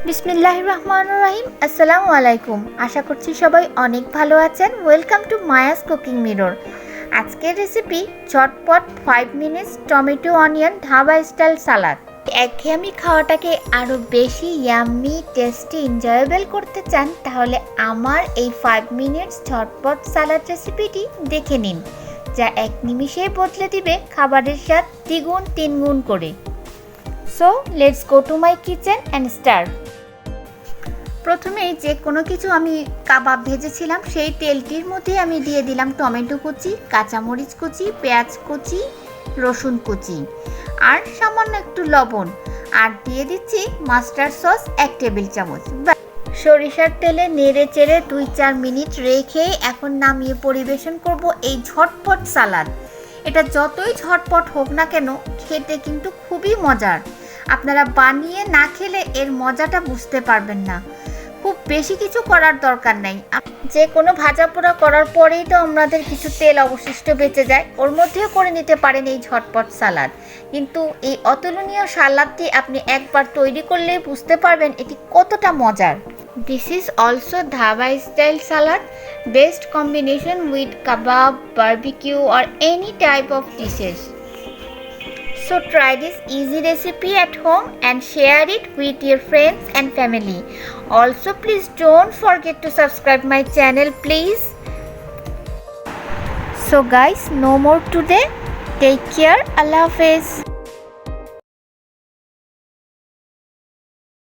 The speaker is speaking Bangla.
বিসমিল্লাহির রহমানির রহিম। আসসালামু আলাইকুম। আশা করছি সবাই অনেক ভালো আছেন। Welcome to Maya's cooking mirror. আজকের রেসিপি ঝটপট 5 minutes tomato onion dhaba style salad. একঘেয়েমি খাওয়াটাকে আরও বেশি ইয়াম্মি টেস্টি এনজয়েবল করতে চান তাহলে আমার এই 5 মিনিটস ঝটপট সালাদ রেসিপিটি দেখে নিন, যা এক নিমিষেই বদলে দিবে খাবারের স্বাদ দ্বিগুণ তিনগুণ করে। So let's go to my kitchen and start. প্রথমেই যে কোনো কিছু আমি কাবাব ভেজেছিলাম সেই তেলটির মধ্যে আমি দিয়ে দিলাম টমেটো কুচি, কাঁচামরিচ কুচি, পেঁয়াজ কুচি, রসুন কুচি আর সামান্য একটু লবণ, আর দিয়ে দিচ্ছি মাস্টার্ড সস 1 টেবিল চামচ। সরিষার তেলে নেড়ে চেড়ে 2-4 মিনিট রেখে এখন নামিয়ে পরিবেশন করব এই ঝটপট সালাদ। এটা যতই ঝটপট হোক না কেন খেতে কিন্তু খুবই মজার। আপনারা বানিয়ে না খেলে এর মজাটা বুঝতে পারবেন না। খুব বেশি কিছু করার দরকার নেই। যে কোনো ভাজা পোড়া করার পরেই তো আমাদের কিছু তেল অবশিষ্ট বেঁচে যায়, ওর মধ্যেও করে নিতে পারেন এই ঝটপট সালাদ। কিন্তু এই অতুলনীয় সালাদটি আপনি একবার তৈরি করলেই বুঝতে পারবেন এটি কতটা মজার। This is also Dhaba style salad, best combination with kebab, barbecue or any type of dishes. So try this easy recipe at home and share it with your friends and family. Also please don't forget to subscribe my channel please. So guys, no more today. Take care. Allah Hafiz.